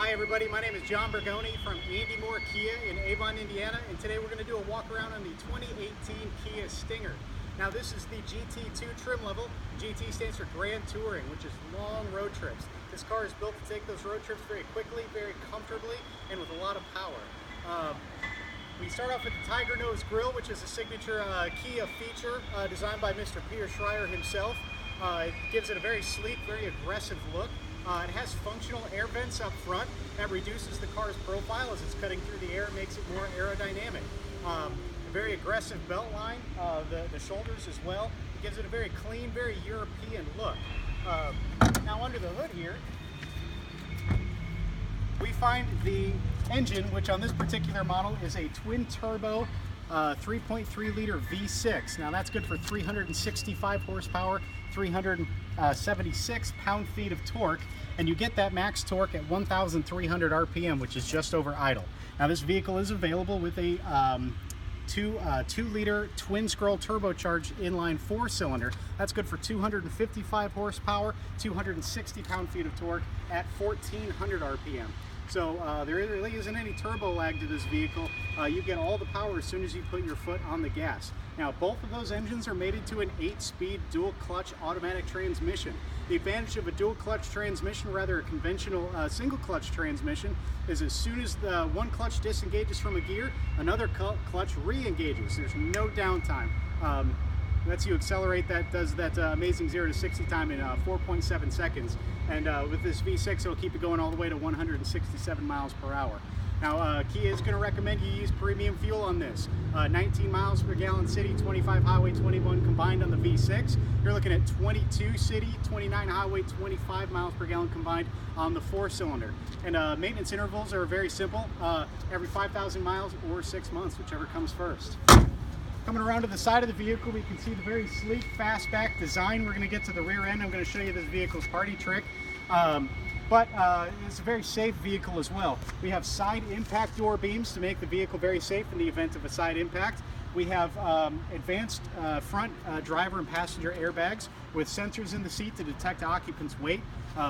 Hi everybody, my name is John Bergoni from Andy Mohr Kia in Avon, Indiana, and today we're going to do a walk around on the 2018 Kia Stinger. Now this is the GT2 trim level. GT stands for Grand Touring, which is long road trips. This car is built to take those road trips very quickly, very comfortably, and with a lot of power. We start off with the Tiger Nose Grille, which is a signature Kia feature designed by Mr. Peter Schreier himself. It gives it a very sleek, very aggressive look. It has functional air vents up front that reduces the car's profile as it's cutting through the air, makes it more aerodynamic. A very aggressive belt line, the shoulders as well. It gives it a very clean, very European look. Now under the hood here, we find the engine, which on this particular model is a twin turbo 3.3 liter V6. Now that's good for 365 horsepower, 376 pound-feet of torque, and you get that max torque at 1,300 RPM, which is just over idle. Now this vehicle is available with a 2-liter twin-scroll turbocharged inline 4-cylinder. That's good for 255 horsepower, 260 pound-feet of torque at 1,400 RPM. So there really isn't any turbo lag to this vehicle. You get all the power as soon as you put your foot on the gas. Now both of those engines are mated to an 8-speed dual clutch automatic transmission. The advantage of a dual clutch transmission, rather a conventional single clutch transmission, is as soon as the one clutch disengages from a gear, another clutch re-engages. There's no downtime. Lets you accelerate that, does that amazing 0 to 60 time in 4.7 seconds. And with this V6, it'll keep it going all the way to 167 miles per hour. Now, Kia is going to recommend you use premium fuel on this. 19 miles per gallon city, 25 highway, 21 combined on the V6. You're looking at 22 city, 29 highway, 25 miles per gallon combined on the 4-cylinder. And maintenance intervals are very simple. Every 5,000 miles or 6 months, whichever comes first. Coming around to the side of the vehicle, we can see the very sleek fastback design. We're going to get to the rear end. I'm going to show you this vehicle's party trick. But it's a very safe vehicle as well. We have side impact door beams to make the vehicle very safe in the event of a side impact. We have advanced front driver and passenger airbags with sensors in the seat to detect occupants' weight,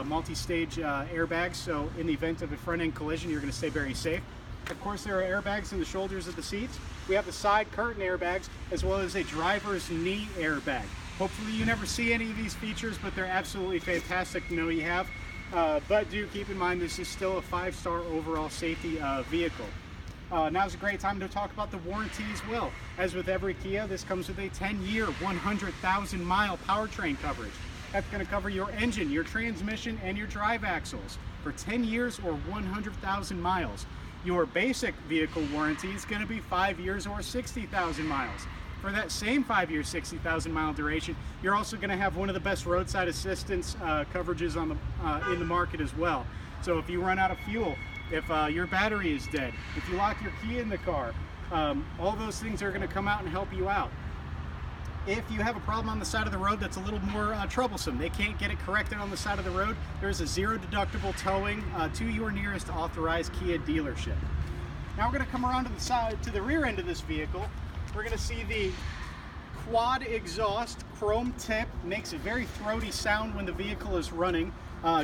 multi-stage airbags, so in the event of a front-end collision, you're going to stay very safe. Of course, there are airbags in the shoulders of the seats. We have the side curtain airbags as well as a driver's knee airbag. Hopefully you never see any of these features, but they're absolutely fantastic to know you have. But do keep in mind this is still a 5-star overall safety vehicle. Now's a great time to talk about the warranty as well. As with every Kia, this comes with a 10-year, 100,000-mile powertrain coverage. That's going to cover your engine, your transmission, and your drive axles for 10 years or 100,000 miles. Your basic vehicle warranty is going to be 5 years or 60,000 miles. For that same 5-year, 60,000 mile duration, you're also going to have one of the best roadside assistance coverages on the in the market as well. So if you run out of fuel, if your battery is dead, if you lock your key in the car, all those things are going to come out and help you out. If you have a problem on the side of the road that's a little more troublesome, they can't get it corrected on the side of the road, there's a zero deductible towing to your nearest authorized Kia dealership. Now we're going to come around to the side, to the rear end of this vehicle. We're going to see the quad exhaust chrome tip, makes a very throaty sound when the vehicle is running,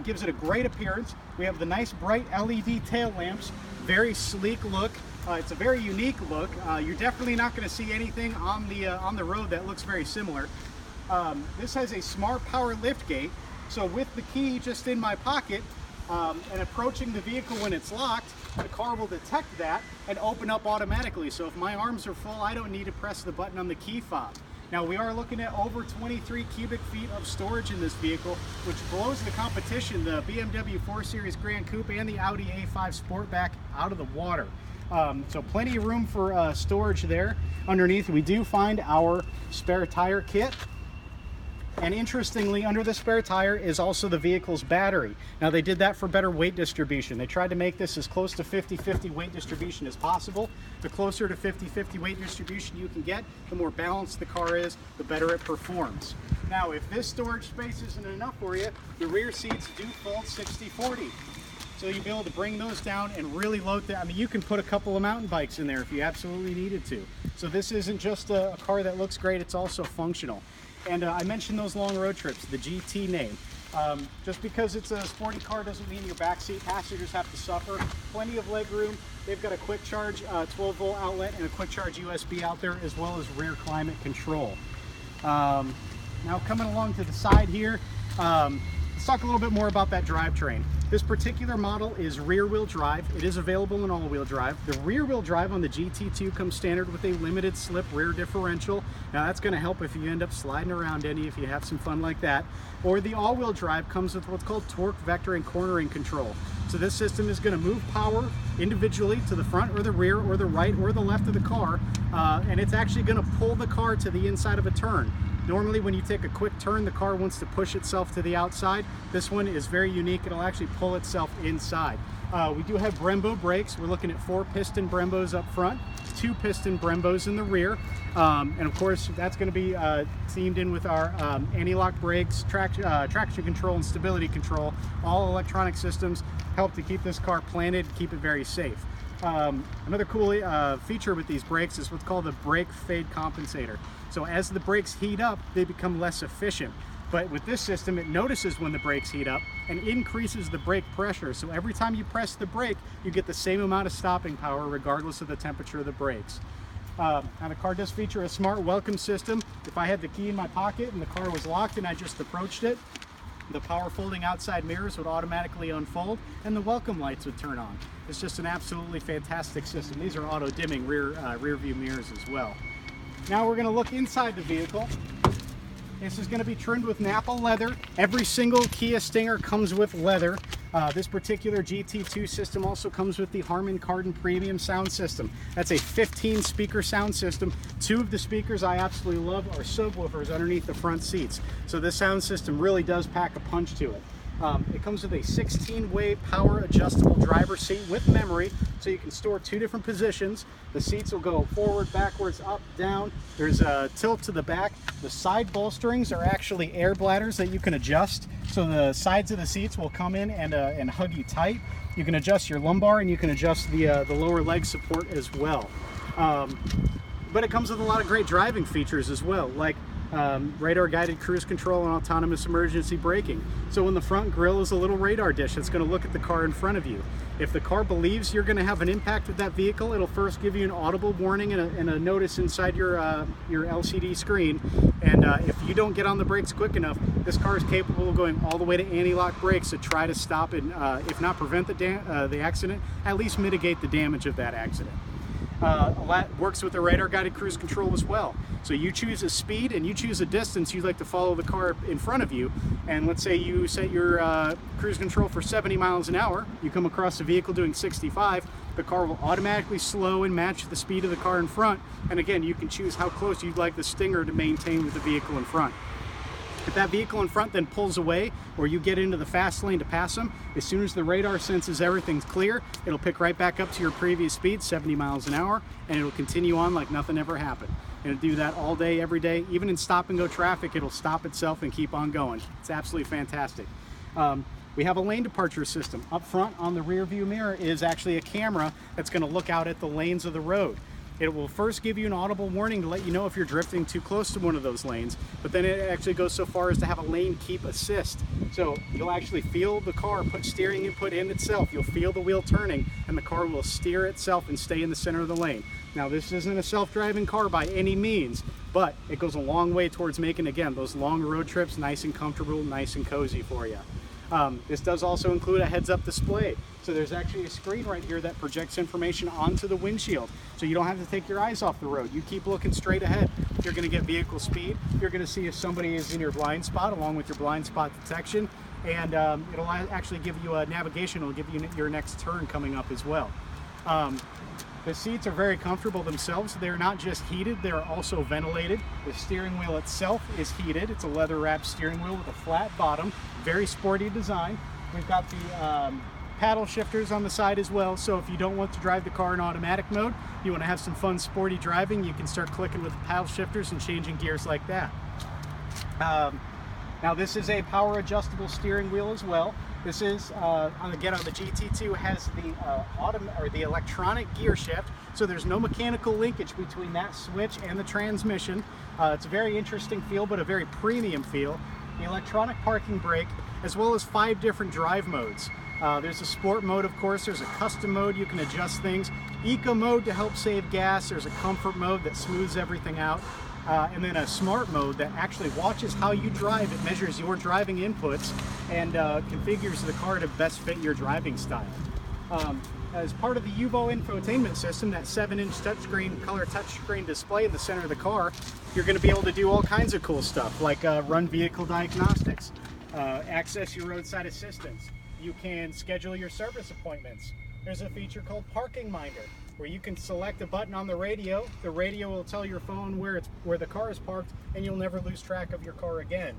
gives it a great appearance. We have the nice bright LED tail lamps, very sleek look. It's a very unique look. You're definitely not going to see anything on the road that looks very similar. This has a smart power lift gate, so with the key just in my pocket and approaching the vehicle when it's locked, the car will detect that and open up automatically. So if my arms are full, I don't need to press the button on the key fob. Now we are looking at over 23 cubic feet of storage in this vehicle, which blows the competition, the BMW 4 Series Gran Coupe and the Audi A5 Sportback, out of the water. So plenty of room for storage there. Underneath we do find our spare tire kit. And interestingly, under the spare tire is also the vehicle's battery. Now they did that for better weight distribution. They tried to make this as close to 50-50 weight distribution as possible. The closer to 50-50 weight distribution you can get, the more balanced the car is, the better it performs. Now if this storage space isn't enough for you, the rear seats do fold 60-40. So you'll be able to bring those down and really load them. I mean, you can put a couple of mountain bikes in there if you absolutely needed to. So this isn't just a car that looks great, it's also functional. And I mentioned those long road trips, the GT name. Just because it's a sporty car doesn't mean your backseat passengers have to suffer. Plenty of leg room. They've got a quick charge 12-volt outlet and a quick charge USB out there, as well as rear climate control. Now coming along to the side here, let's talk a little bit more about that drivetrain. This particular model is rear-wheel drive. It is available in all-wheel drive. The rear-wheel drive on the GT2 comes standard with a limited slip rear differential. Now that's going to help if you end up sliding around any, if you have some fun like that. Or the all-wheel drive comes with what's called torque, vector, and cornering control. So this system is going to move power individually to the front or the rear or the right or the left of the car, and it's actually going to pull the car to the inside of a turn. Normally when you take a quick turn, the car wants to push itself to the outside. This one is very unique. It'll actually pull itself inside. We do have Brembo brakes. We're looking at 4 piston Brembos up front, 2 piston Brembos in the rear. And of course, that's going to be themed in with our anti-lock brakes, traction control, and stability control. All electronic systems help to keep this car planted, keep it very safe. Another cool feature with these brakes is what's called the brake fade compensator. So as the brakes heat up, they become less efficient. But with this system, it notices when the brakes heat up and increases the brake pressure. So every time you press the brake, you get the same amount of stopping power regardless of the temperature of the brakes. Now the car does feature a smart welcome system. If I had the key in my pocket and the car was locked and I just approached it, the power folding outside mirrors would automatically unfold and the welcome lights would turn on. It's just an absolutely fantastic system. These are auto dimming rear view mirrors as well. Now we're going to look inside the vehicle. This is going to be trimmed with Napa leather. Every single Kia Stinger comes with leather. This particular GT2 system also comes with the Harman Kardon Premium sound system. That's a 15 speaker sound system. 2 of the speakers I absolutely love are subwoofers underneath the front seats. So this sound system really does pack a punch to it. It comes with a 16-way power adjustable driver's seat with memory, so you can store 2 different positions. The seats will go forward, backwards, up, down. There's a tilt to the back. The side bolsterings are actually air bladders that you can adjust. So the sides of the seats will come in and hug you tight. You can adjust your lumbar and you can adjust the lower leg support as well. But it comes with a lot of great driving features as well, like radar guided cruise control and autonomous emergency braking. So in the front grille is a little radar dish that's going to look at the car in front of you. If the car believes you're going to have an impact with that vehicle, it'll first give you an audible warning and a notice inside your LCD screen. And if you don't get on the brakes quick enough, this car is capable of going all the way to anti-lock brakes to try to stop and, if not prevent the accident, at least mitigate the damage of that accident. Works with the radar guided cruise control as well. So you choose a speed and you choose a distance you'd like to follow the car in front of you, and let's say you set your cruise control for 70 miles an hour, you come across a vehicle doing 65, the car will automatically slow and match the speed of the car in front, and again you can choose how close you'd like the Stinger to maintain with the vehicle in front. If that vehicle in front then pulls away, or you get into the fast lane to pass them, as soon as the radar senses everything's clear, it'll pick right back up to your previous speed, 70 miles an hour, and it'll continue on like nothing ever happened. And it'll do that all day, every day. Even in stop and go traffic, it'll stop itself and keep on going. It's absolutely fantastic. We have a lane departure system. Up front on the rear view mirror is actually a camera that's going to look out at the lanes of the road. It will first give you an audible warning to let you know if you're drifting too close to one of those lanes, but then it actually goes so far as to have a lane keep assist. So you'll actually feel the car put steering input in itself. You'll feel the wheel turning and the car will steer itself and stay in the center of the lane. Now this isn't a self-driving car by any means, but it goes a long way towards making, again, those long road trips nice and comfortable, nice and cozy for you. This does also include a heads-up display. So there's actually a screen right here that projects information onto the windshield. So you don't have to take your eyes off the road. You keep looking straight ahead. You're going to get vehicle speed. You're going to see if somebody is in your blind spot along with your blind spot detection. And it'll actually give you a navigation. It'll give you your next turn coming up as well. The seats are very comfortable themselves. They're not just heated, they're also ventilated. The steering wheel itself is heated. It's a leather wrapped steering wheel with a flat bottom, very sporty design. We've got the paddle shifters on the side as well, so if you don't want to drive the car in automatic mode, you want to have some fun sporty driving, you can start clicking with the paddle shifters and changing gears like that. Now this is a power adjustable steering wheel as well. This is, again, on the GT2 has the electronic gear shift, so there's no mechanical linkage between that switch and the transmission. It's a very interesting feel, but a very premium feel. The electronic parking brake as well as 5 different drive modes. There's a sport mode, of course. There's a custom mode, you can adjust things. Eco mode to help save gas. There's a comfort mode that smooths everything out. And then a smart mode that actually watches how you drive. It measures your driving inputs and configures the car to best fit your driving style. As part of the Avon infotainment system, that 7-inch touchscreen, color touchscreen display in the center of the car, you're going to be able to do all kinds of cool stuff like run vehicle diagnostics, access your roadside assistance. You can schedule your service appointments. There's a feature called Parking Minder, where you can select a button on the radio. The radio will tell your phone where the car is parked, and you'll never lose track of your car again.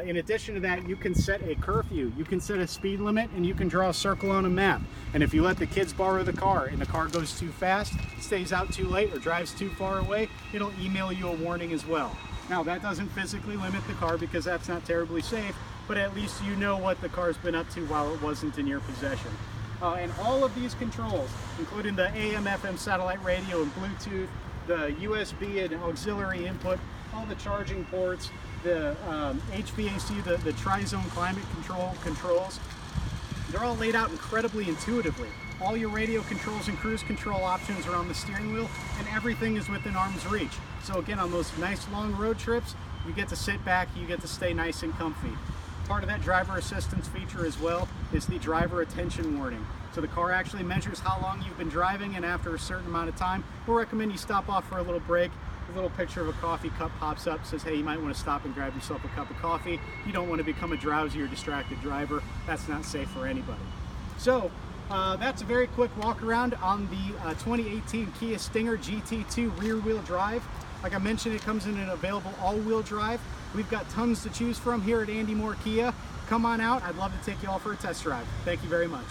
In addition to that, you can set a curfew, you can set a speed limit, and you can draw a circle on a map. And if you let the kids borrow the car and the car goes too fast, stays out too late, or drives too far away, it'll email you a warning as well. Now, that doesn't physically limit the car because that's not terribly safe, but at least you know what the car's been up to while it wasn't in your possession. And all of these controls, including the AM, FM satellite radio and Bluetooth, the USB and auxiliary input, all the charging ports, the HVAC, the tri-zone climate controls, they're all laid out incredibly intuitively. All your radio controls and cruise control options are on the steering wheel, and everything is within arm's reach. So again, on those nice long road trips, you get to sit back, you get to stay nice and comfy. Part of that driver assistance feature as well is the driver attention warning. So the car actually measures how long you've been driving, and after a certain amount of time, we'll recommend you stop off for a little break. A little picture of a coffee cup pops up, says, hey, you might want to stop and grab yourself a cup of coffee. You don't want to become a drowsy or distracted driver. That's not safe for anybody. So that's a very quick walk around on the 2018 Kia Stinger GT2 rear wheel drive. Like I mentioned, it comes in an available all-wheel drive. We've got tons to choose from here at Andy Mohr Kia. Come on out. I'd love to take you all for a test drive. Thank you very much.